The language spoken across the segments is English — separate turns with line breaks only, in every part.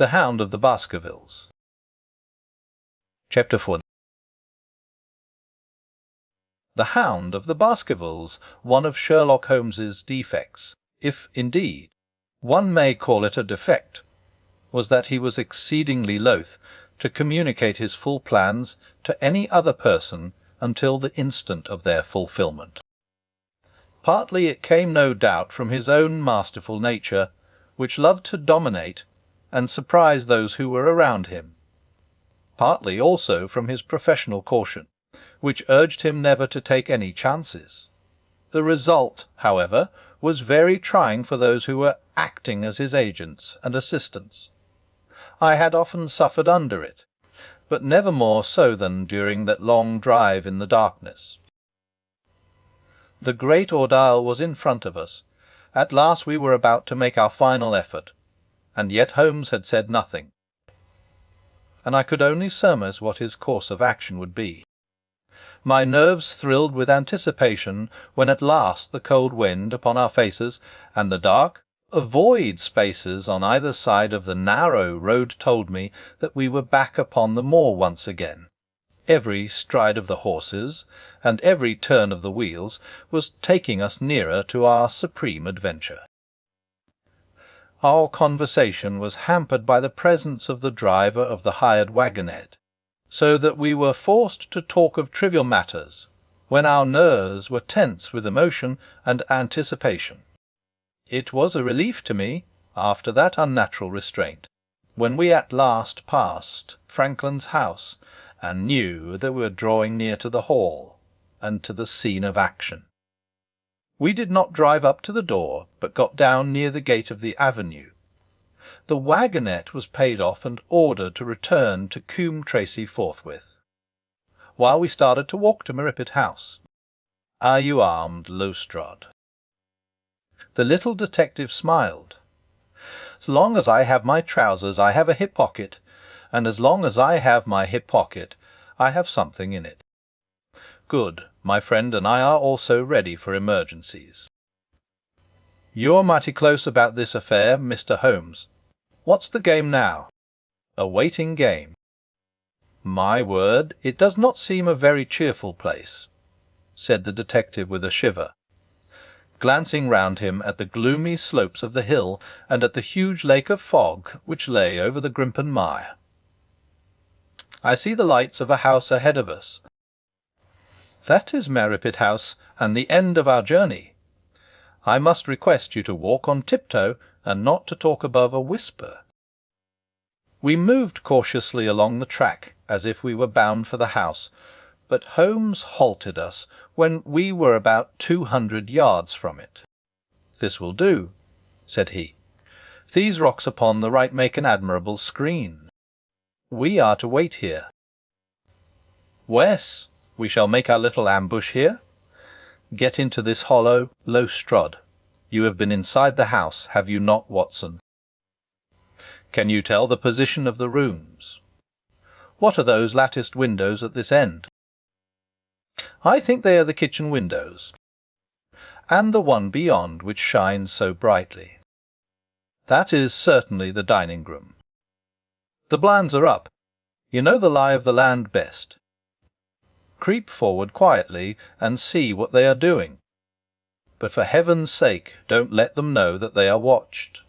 The Hound of the Baskervilles. Chapter 4. The Hound of the Baskervilles, one of Sherlock Holmes's defects, if, indeed, one may call it a defect, was that he was exceedingly loath to communicate his full plans to any other person until the instant of their fulfilment. Partly it came, no doubt, from his own masterful nature, which loved to dominate and surprise those who were around him; partly also from his professional caution, which urged him never to take any chances. The result, however, was very trying for those who were acting as his agents and assistants. I had often suffered under it, but never more so than during that long drive in the darkness. The great ordeal was in front of us. At last we were about to make our final effort, and yet Holmes had said nothing, and I could only surmise what his course of action would be. My nerves thrilled with anticipation when at last the cold wind upon our faces, and the dark, void spaces on either side of the narrow road told me that we were back upon the moor once again. Every stride of the horses, and every turn of the wheels, was taking us nearer to our supreme adventure. Our conversation was hampered by the presence of the driver of the hired wagonette, so that we were forced to talk of trivial matters, when our nerves were tense with emotion and anticipation. It was a relief to me, after that unnatural restraint, when we at last passed Franklin's house, and knew that we were drawing near to the hall, and to the scene of action. We did not drive up to the door, but got down near the gate of the avenue. The wagonette was paid off and ordered to return to Coombe Tracey forthwith, while we started to walk to Merripit House. "Are you armed, Lestrade?" The little detective smiled. "As long as I have my trousers I have a hip pocket, and as long as I have my hip pocket I have something in it." "Good. My friend and I are also ready for emergencies." "You're mighty close about this affair, Mr. Holmes. What's the game now?" "A waiting game." "My word, it does not seem a very cheerful place," said the detective with a shiver, glancing round him at the gloomy slopes of the hill and at the huge lake of fog which lay over the Grimpen Mire. "I see the lights of a house ahead of us." "That is Merripit House, and the end of our journey. I must request you to walk on tiptoe, and not to talk above a whisper." We moved cautiously along the track, as if we were bound for the house, but Holmes halted us when we were about 200 yards from it. "This will do," said he. "These rocks upon the right make an admirable screen. We are to wait here." "Wes, we shall make our little ambush here. Get into this hollow, Lestrade. You have been inside the house, have you not, Watson? Can you tell the position of the rooms? What are those latticed windows at this end?" "I think they are the kitchen windows." "And the one beyond, which shines so brightly?" "That is certainly the dining room." "The blinds are up. You know the lie of the land best. Creep forward quietly and see what they are doing. But for heaven's sake don't let them know that they are watched."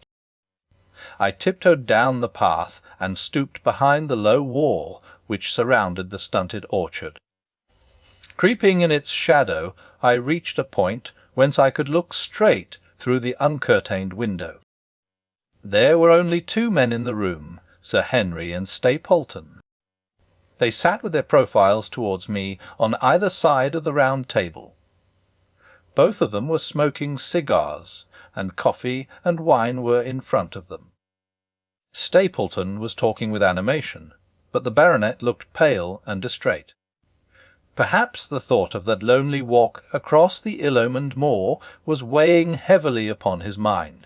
I tiptoed down the path and stooped behind the low wall which surrounded the stunted orchard. Creeping in its shadow, I reached a point whence I could look straight through the uncurtained window. There were only two men in the room, Sir Henry and Stapleton. They sat with their profiles towards me on either side of the round table. Both of them were smoking cigars, and coffee and wine were in front of them. Stapleton was talking with animation, but the baronet looked pale and distrait. Perhaps the thought of that lonely walk across the ill-omened moor was weighing heavily upon his mind.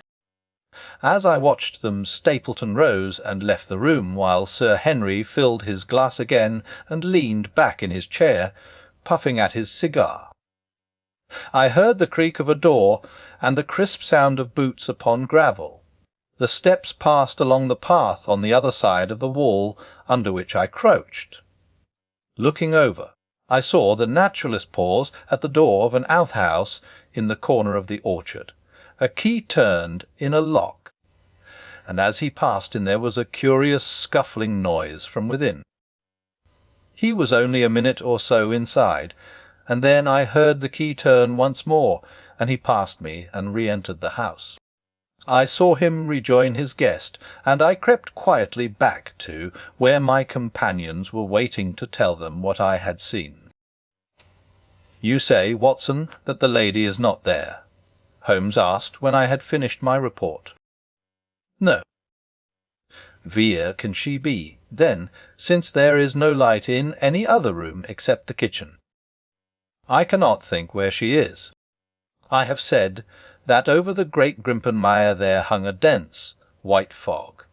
As I watched them, Stapleton rose and left the room, while Sir Henry filled his glass again and leaned back in his chair, puffing at his cigar. I heard the creak of a door and the crisp sound of boots upon gravel. The steps passed along the path on the other side of the wall under which I crouched. Looking over, I saw the naturalist pause at the door of an outhouse in the corner of the orchard. A key turned in a lock, and as he passed in there was a curious scuffling noise from within. He was only a minute or so inside, and then I heard the key turn once more, and he passed me and re-entered the house. I saw him rejoin his guest, and I crept quietly back to where my companions were waiting to tell them what I had seen. "You say, Watson, that the lady is not there?" Holmes asked when I had finished my report. "No." "Where can she be, then, since there is no light in any other room except the kitchen?" "I cannot think where she is. I have said that over the Great Grimpen there hung a dense, white fog.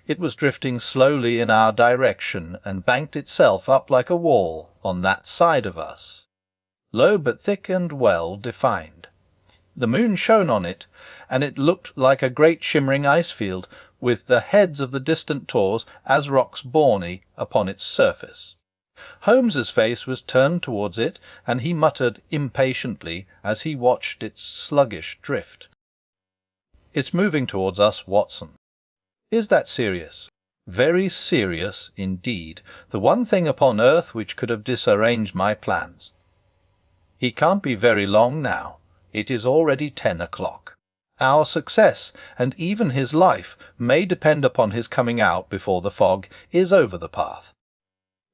It was drifting slowly in our direction, and banked itself up like a wall on that side of us, low but thick and well defined. The moon shone on it, and it looked like a great shimmering ice field, with the heads of the distant tors as rocks brawny upon its surface. Holmes's face was turned towards it, and he muttered impatiently as he watched its sluggish drift. "It's moving towards us, Watson." "Is that serious?" "Very serious indeed. The one thing upon earth which could have disarranged my plans. He can't be very long now. It is already 10 o'clock. Our success, and even his life, may depend upon his coming out before the fog is over the path."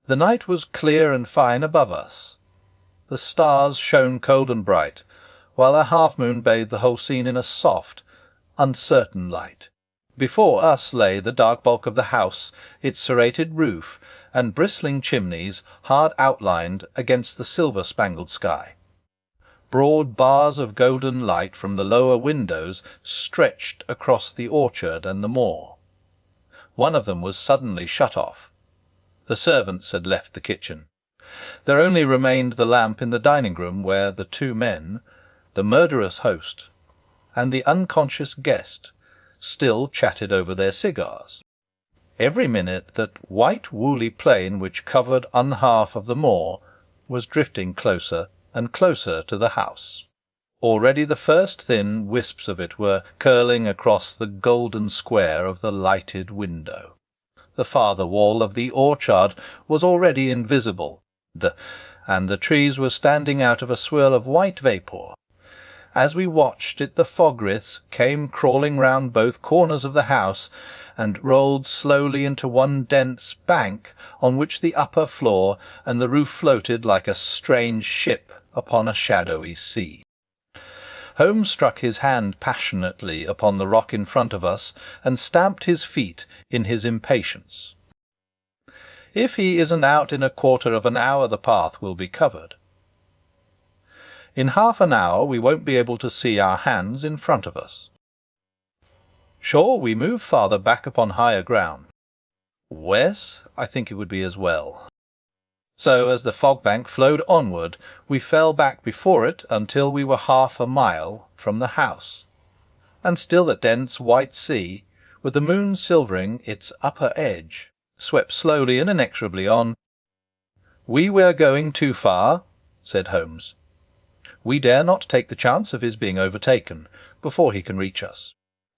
The night was clear and fine above us. The stars shone cold and bright, while a half-moon bathed the whole scene in a soft, uncertain light. Before us lay the dark bulk of the house, its serrated roof and bristling chimneys hard outlined against the silver-spangled sky. Broad bars of golden light from the lower windows stretched across the orchard and the moor. One of them was suddenly shut off. The servants had left the kitchen. There only remained the lamp in the dining-room, where the two men, the murderous host, and the unconscious guest, still chatted over their cigars. Every minute that white woolly plain which covered one-half of the moor was drifting closer and closer to the house. Already the first thin wisps of it were curling across the golden square of the lighted window. The farther wall of the orchard was already invisible, and the trees were standing out of a swirl of white vapour. As we watched it, the fog-wreaths came crawling round both corners of the house, and rolled slowly into one dense bank, on which the upper floor and the roof floated like a strange ship upon a shadowy sea. Holmes struck his hand passionately upon the rock in front of us, and stamped his feet in his impatience. "If he isn't out in a quarter of an hour, the path will be covered. In half an hour we won't be able to see our hands in front of us. Sure, we move farther back upon higher ground. Wes, I think it would be as well." So, as the fog-bank flowed onward, we fell back before it until we were half a mile from the house, and still the dense white sea, with the moon silvering its upper edge, swept slowly and inexorably on. "We were going too far," said Holmes. "We dare not take the chance of his being overtaken before he can reach us.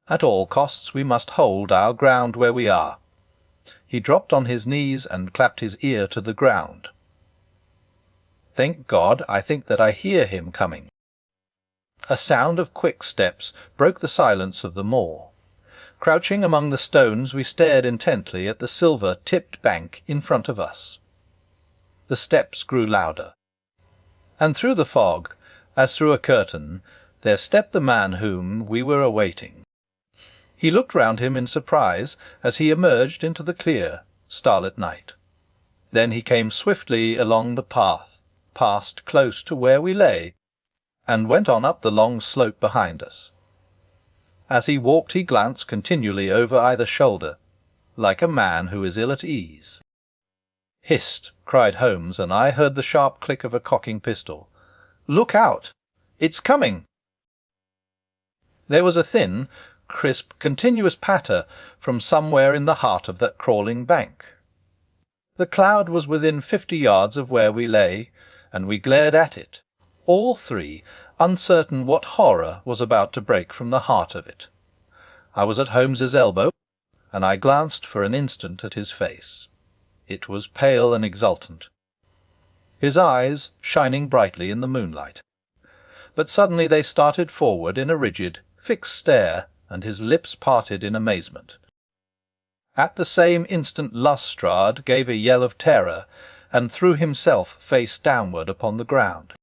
At all costs we must hold our ground where we are." He dropped on his knees and clapped his ear to the ground. "Thank God, I think that I hear him coming." A sound of quick steps broke the silence of the moor. Crouching among the stones, we stared intently at the silver-tipped bank in front of us. The steps grew louder, and through the fog, as through a curtain, there stepped the man whom we were awaiting. He looked round him in surprise as he emerged into the clear, starlit night. Then he came swiftly along the path, passed close to where we lay, and went on up the long slope behind us. As he walked he glanced continually over either shoulder, like a man who is ill at ease. "Hist!" cried Holmes, and I heard the sharp click of a cocking pistol. "Look out! It's coming!" There was a thin, crisp, continuous patter from somewhere in the heart of that crawling bank. The cloud was within 50 yards of where we lay, and we glared at it, all three, uncertain what horror was about to break from the heart of it. I was at Holmes's elbow, and I glanced for an instant at his face. It was pale and exultant, his eyes shining brightly in the moonlight. But suddenly they started forward in a rigid, fixed stare, and his lips parted in amazement. At the same instant Lestrade gave a yell of terror, and threw himself face downward upon the ground.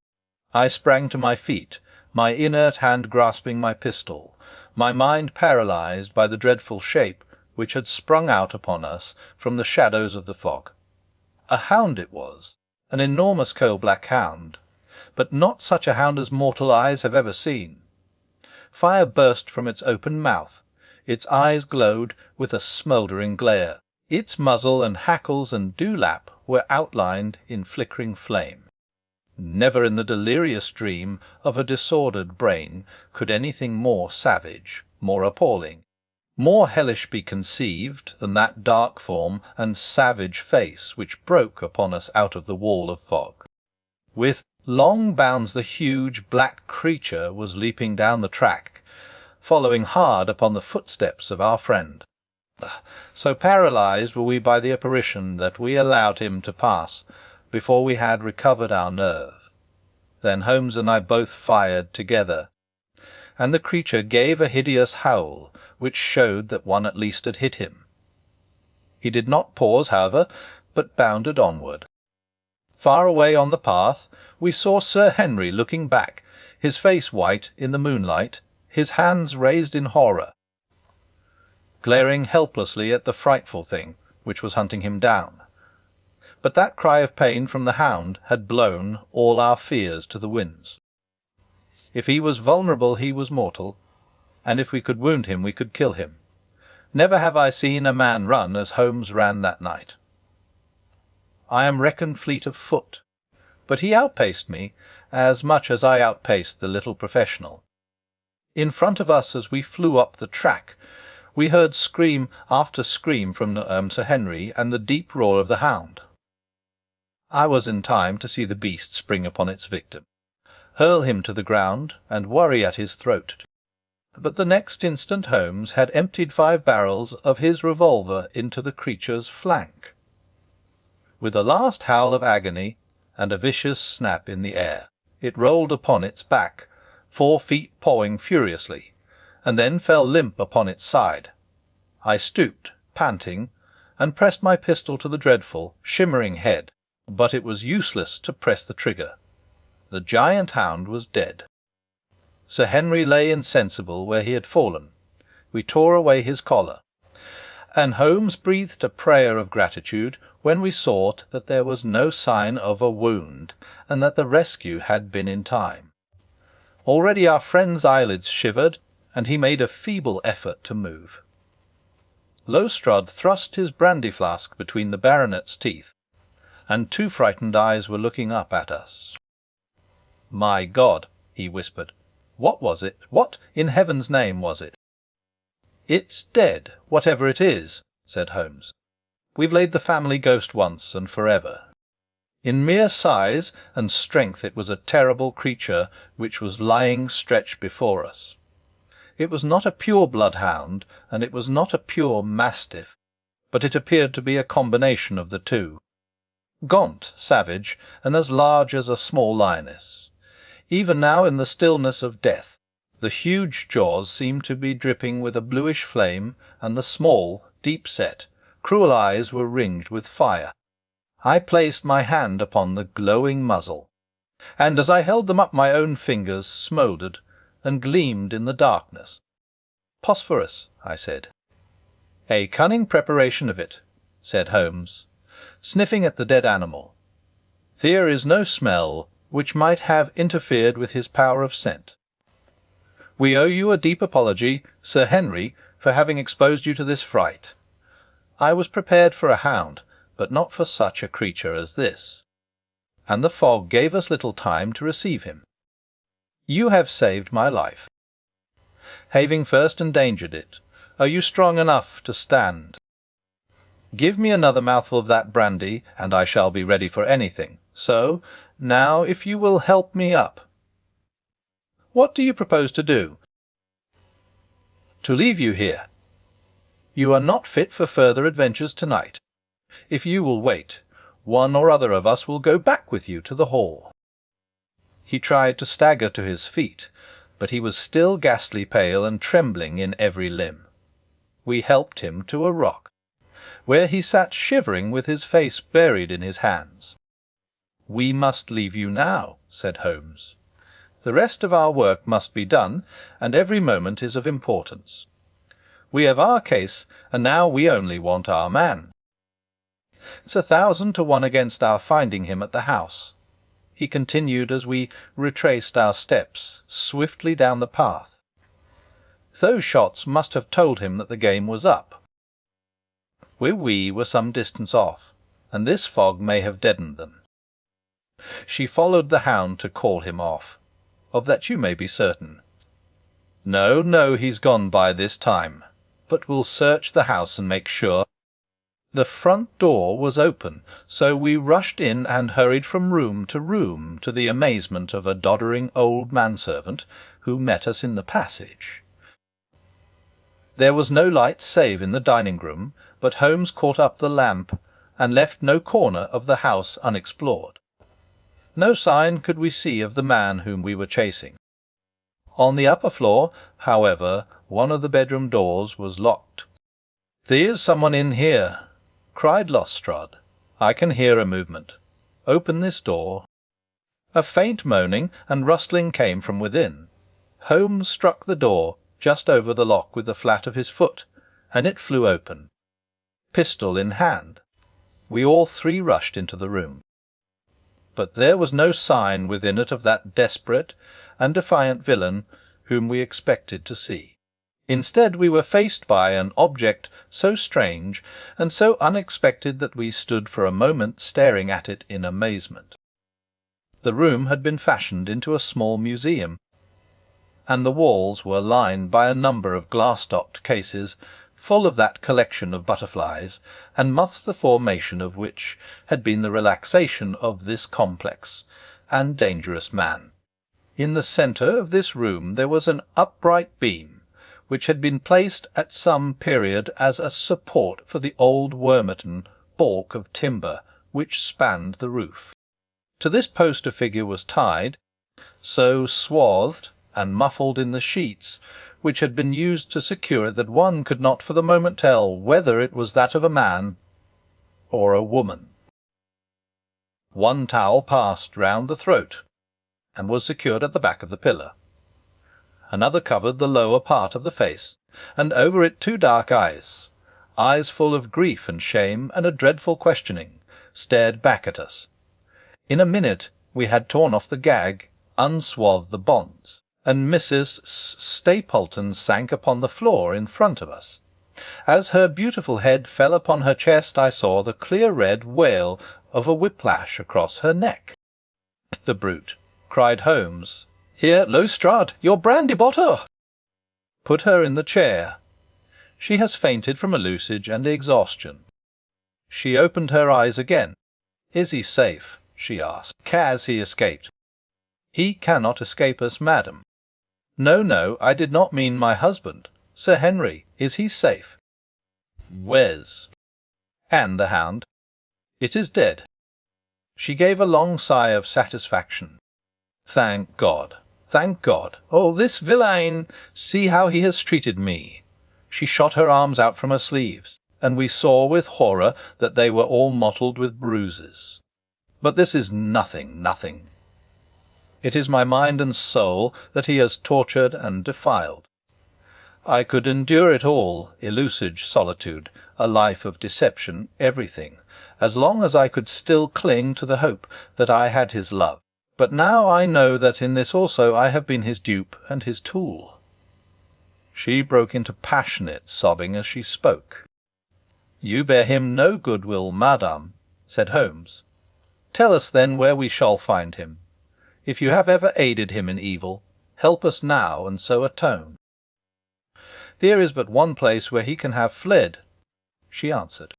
I sprang to my feet, my inert hand grasping my pistol, my mind paralyzed by the dreadful shape which had sprung out upon us from the shadows of the fog. A hound it was, an enormous coal-black hound, but not such a hound as mortal eyes have ever seen. Fire burst from its open mouth, its eyes glowed with a smouldering glare, its muzzle and hackles and dewlap were outlined in flickering flame. Never in the delirious dream of a disordered brain could anything more savage, more appalling, more hellish be conceived than that dark form and savage face which broke upon us out of the wall of fog. With long bounds the huge black creature was leaping down the track, following hard upon the footsteps of our friend. So paralyzed were we by the apparition that we allowed him to pass before we had recovered our nerve. Then Holmes and I both fired together, and the creature gave a hideous howl, which showed that one at least had hit him. He did not pause, however, but bounded onward. Far away on the path we saw Sir Henry looking back, his face white in the moonlight, his hands raised in horror, glaring helplessly at the frightful thing which was hunting him down. But that cry of pain from the hound had blown all our fears to the winds. If he was vulnerable, he was mortal, and if we could wound him, we could kill him. Never have I seen a man run as Holmes ran that night. I am reckoned fleet of foot, but he outpaced me as much as I outpaced the little professional. In front of us, as we flew up the track, we heard scream after scream from Sir Henry and the deep roar of the hound. I was in time to see the beast spring upon its victim, hurl him to the ground, and worry at his throat. But the next instant Holmes had emptied 5 barrels of his revolver into the creature's flank. With a last howl of agony and a vicious snap in the air, it rolled upon its back, 4 feet pawing furiously, and then fell limp upon its side. I stooped, panting, and pressed my pistol to the dreadful, shimmering head, but it was useless to press the trigger. The giant hound was dead. Sir Henry lay insensible where he had fallen. We tore away his collar, and Holmes breathed a prayer of gratitude when we saw that there was no sign of a wound, and that the rescue had been in time. Already our friend's eyelids shivered, and he made a feeble effort to move. Lestrade thrust his brandy-flask between the baronet's teeth, and 2 frightened eyes were looking up at us. "My God," he whispered, "what was it? What, in heaven's name, was it?" "It's dead, whatever it is," said Holmes. "We've laid the family ghost once and forever." In mere size and strength it was a terrible creature which was lying stretched before us. It was not a pure bloodhound, and it was not a pure mastiff, but it appeared to be a combination of the two. Gaunt, savage, and as large as a small lioness. Even now, in the stillness of death, the huge jaws seemed to be dripping with a bluish flame, and the small, deep-set, cruel eyes were ringed with fire. I placed my hand upon the glowing muzzle, and as I held them up my own fingers smouldered and gleamed in the darkness. "Phosphorus," I said. "A cunning preparation of it," said Holmes, sniffing at the dead animal. "There is no smell which might have interfered with his power of scent. We owe you a deep apology, Sir Henry, for having exposed you to this fright. I was prepared for a hound, but not for such a creature as this, and the fog gave us little time to receive him. You have saved my life." having first endangered it. Are you strong enough to stand? Give me another mouthful of that brandy, and I shall be ready for anything. So, now if you will help me up. What do you propose to do? To leave you here. You are not fit for further adventures tonight. If you will wait, one or other of us will go back with you to the hall. He tried to stagger to his feet, but he was still ghastly pale and trembling in every limb. We helped him to a rock, where he sat shivering with his face buried in his hands. "We must leave you now," said Holmes. "The rest of our work must be done, and every moment is of importance. We have our case, and now we only want our man. It's 1,000 to 1 against our finding him at the house," he continued as we retraced our steps swiftly down the path. "Those shots must have told him that the game was up. We were some distance off, and this fog may have deadened them. She followed the hound to call him off. Of that you may be certain. No, he's gone by this time, but we'll search the house and make sure." The front door was open, so we rushed in and hurried from room, to the amazement of a doddering old manservant who met us in the passage. There was no light save in the dining-room, but Holmes caught up the lamp and left no corner of the house unexplored. No sign could we see of the man whom we were chasing. On the upper floor, however, one of the bedroom doors was locked. "There's someone in here," cried Lestrade. "I can hear a movement. Open this door." A faint moaning and rustling came from within. Holmes struck the door just over the lock with the flat of his foot, and it flew open, pistol in hand. We all three rushed into the room. But there was no sign within it of that desperate and defiant villain whom we expected to see. Instead, we were faced by an object so strange and so unexpected that we stood for a moment staring at it in amazement. The room had been fashioned into a small museum, and the walls were lined by a number of glass-topped cases full of that collection of butterflies and moths the formation of which had been the relaxation of this complex and dangerous man. In the centre of this room there was an upright beam, which had been placed at some period as a support for the old wormitten balk of timber which spanned the roof. To this post a figure was tied, so swathed and muffled in the sheets which had been used to secure it that one could not for the moment tell whether it was that of a man or a woman. One towel passed round the throat and was secured at the back of the pillar. Another covered the lower part of the face, and over it 2 dark eyes full of grief and shame and a dreadful questioning, stared back at us. In a minute we had torn off the gag, unswathed the bonds, and Mrs. Stapleton sank upon the floor in front of us. As her beautiful head fell upon her chest, I saw the clear red wale of a whiplash across her neck. "The brute!" cried Holmes. "Here, Lestrade, your brandy-bottle!" "Put her in the chair. She has fainted from hallucination and exhaustion." She opened her eyes again. "Is he safe?" she asked. "Has he escaped?" "He cannot escape us, madam." No, I did not mean my husband. Sir Henry, is he safe?" "Wes." "And the hound?" "It is dead." She gave a long sigh of satisfaction. "Thank God! Thank God! Oh, this villain! See how he has treated me!" She shot her arms out from her sleeves, and we saw with horror that they were all mottled with bruises. "But this is nothing. It is my mind and soul that he has tortured and defiled. I could endure it all, illusage, solitude, a life of deception, everything, as long as I could still cling to the hope that I had his love. But now I know that in this also I have been his dupe and his tool." She broke into passionate sobbing as she spoke. "You bear him no goodwill, madame," said Holmes. "Tell us then where we shall find him. If you have ever aided him in evil, help us now and so atone." There is but one place where he can have fled," she answered.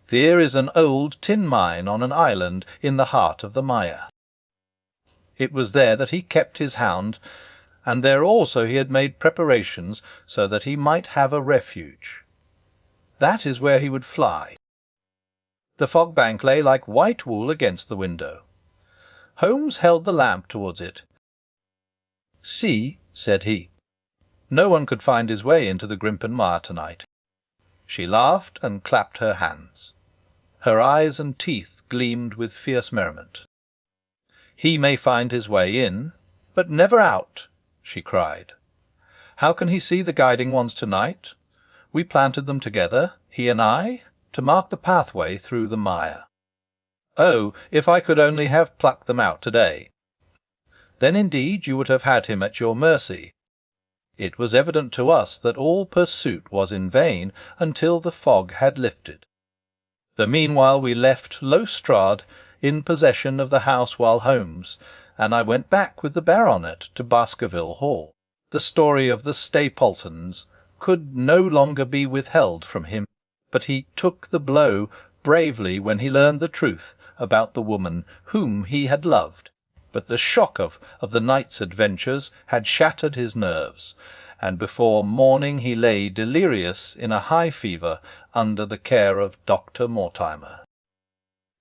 "There is an old tin mine on an island in the heart of the mire. It was there that he kept his hound, and there also he had made preparations so that he might have a refuge. That is where he would fly." The fog-bank lay like white wool against the window. Holmes held the lamp towards it. "See," said he, "no one could find his way into the Grimpen Mire tonight." She laughed and clapped her hands. Her eyes and teeth gleamed with fierce merriment. "He may find his way in, but never out," she cried. "How can he see the guiding ones tonight? We planted them together, he and I, to mark the pathway through the mire. Oh, if I could only have plucked them out today! Then indeed you would have had him at your mercy. It was evident to us that all pursuit was in vain until the fog had lifted. The meanwhile we left Lowestrade in possession of the house while Holmes, and I went back with the baronet to Baskerville Hall. The story of the Stapletons could no longer be withheld from him, but he took the blow bravely when he learned the truth about the woman whom he had loved. But the shock of the night's adventures had shattered his nerves, and before morning he lay delirious in a high fever under the care of Dr. Mortimer.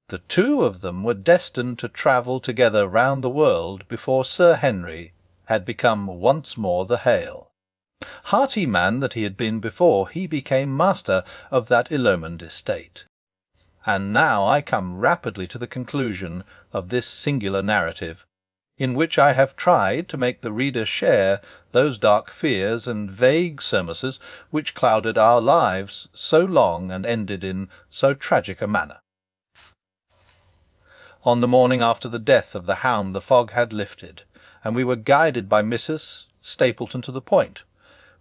The two of them were destined to travel together round the world before Sir Henry had become once more the Hale. Hearty man that he had been before he became master of that illumined estate. And now I come rapidly to the conclusion of this singular narrative, in which I have tried to make the reader share those dark fears and vague surmises which clouded our lives so long and ended in so tragic a manner. On the morning after the death of the Hound the fog had lifted, and we were guided by Mrs. Stapleton to the point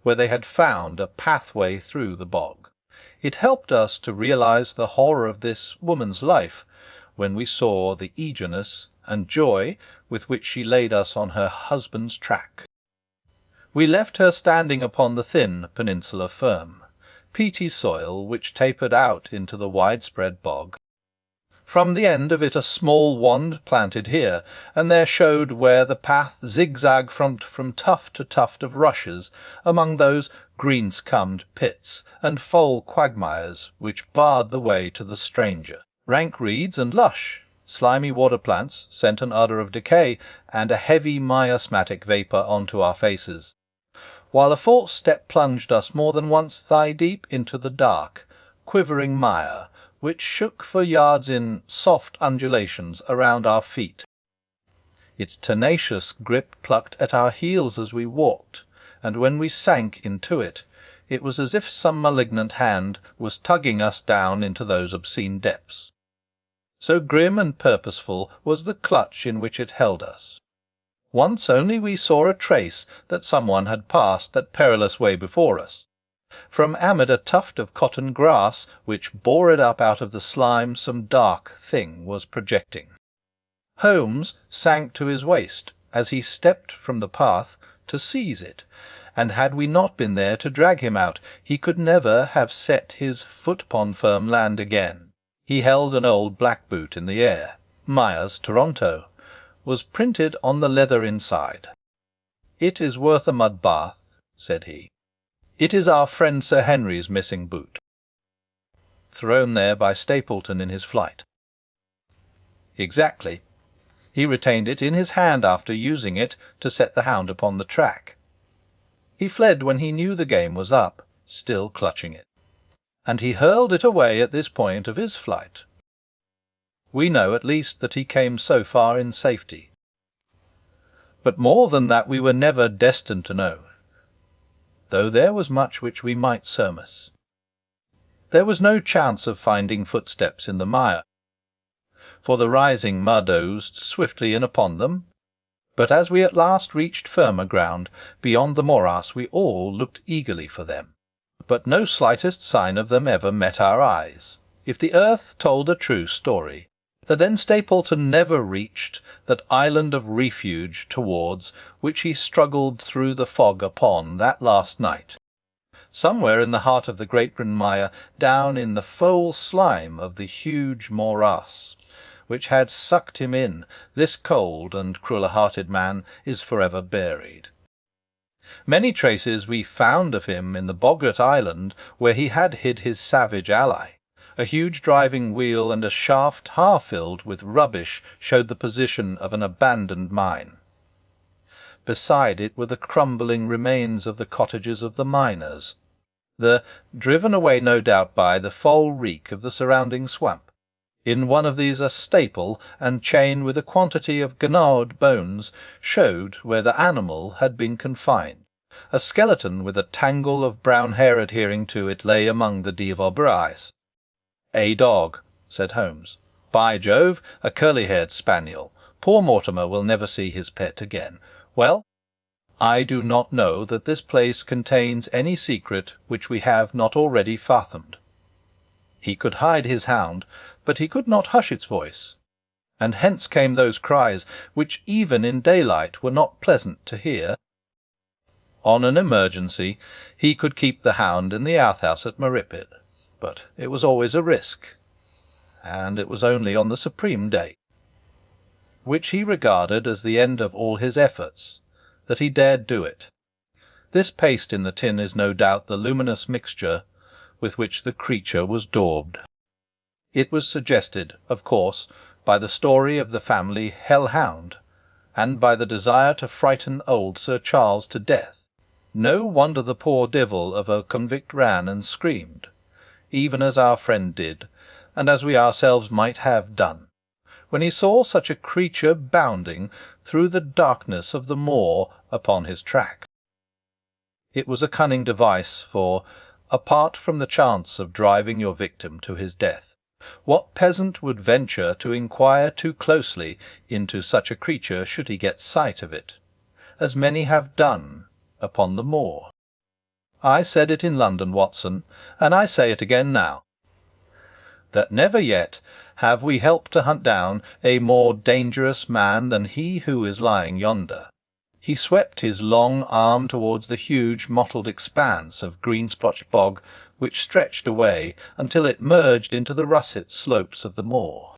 where they had found a pathway through the bog. It helped us to realize the horror of this woman's life when we saw the eagerness and joy with which she laid us on her husband's track. We left her standing upon the thin peninsula firm, peaty soil which tapered out into the widespread bog. From the end of it a small wand planted here and there showed where the path zigzagged from tuft to tuft of rushes among those green-scummed pits and foul quagmires which barred the way to the stranger. Rank reeds and lush, slimy water plants sent an odour of decay and a heavy miasmatic vapour onto our faces, while a false step plunged us more than once thigh-deep into the dark, quivering mire, which shook for yards in soft undulations around our feet. Its tenacious grip plucked at our heels as we walked, and when we sank into it, it was as if some malignant hand was tugging us down into those obscene depths. So grim and purposeful was the clutch in which it held us. Once only we saw a trace that some one had passed that perilous way before us. From amid a tuft of cotton grass which bore it up out of the slime some dark thing was projecting. Holmes sank to his waist as he stepped from the path to seize it, and had we not been there to drag him out, he could never have set his foot upon firm land again. He held an old black boot in the air. Myers, Toronto, was printed on the leather inside. "It is worth a mud bath," said he. "It is our friend Sir Henry's missing boot, thrown there by Stapleton in his flight." "Exactly. He retained it in his hand after using it to set the hound upon the track. He fled when he knew the game was up, still clutching it, and he hurled it away at this point of his flight. We know at least that he came so far in safety. But more than that we were never destined to know, though there was much which we might surmise. There was no chance of finding footsteps in the mire, for the rising mud oozed swiftly in upon them, but as we at last reached firmer ground beyond the morass we all looked eagerly for them. But no slightest sign of them ever met our eyes. If the earth told a true story, then Stapleton never reached that island of refuge towards which he struggled through the fog upon that last night. somewhere in the heart of the great mire, down in the foul slime of the huge morass which had sucked him in, this cold and cruel-hearted man is forever buried. Many traces we found of him in the boggart island where he had hid his savage ally. A huge driving wheel and a shaft half filled with rubbish showed the position of an abandoned mine. Beside it were the crumbling remains of the cottages of the miners, driven away no doubt by the foul reek of the surrounding swamp. In one of these a staple and chain with a quantity of gnawed bones showed where the animal had been confined. A skeleton with a tangle of brown hair adhering to it lay among the Devonshire. "A dog," said Holmes. "By Jove, a curly-haired spaniel. Poor Mortimer will never see his pet again. Well, I do not know that this place contains any secret which we have not already fathomed." He could hide his hound, but he could not hush its voice, and hence came those cries which even in daylight were not pleasant to hear. On an emergency he could keep the hound in the outhouse at Merripit, but it was always a risk, and it was only on the supreme day, which he regarded as the end of all his efforts, that he dared do it. This paste in the tin is no doubt the luminous mixture with which the creature was daubed. It was suggested, of course, by the story of the family hell-hound, and by the desire to frighten old Sir Charles to death. No wonder the poor devil of a convict ran and screamed, even as our friend did, and as we ourselves might have done, when he saw such a creature bounding through the darkness of the moor upon his track. It was a cunning device, for, apart from the chance of driving your victim to his death, what peasant would venture to inquire too closely into such a creature should he get sight of it, as many have done upon the moor? I said it in London, Watson, and I say it again now, that never yet have we helped to hunt down a more dangerous man than he who is lying yonder. He swept his long arm towards the huge mottled expanse of green-splotched bog which stretched away until it merged into the russet slopes of the moor.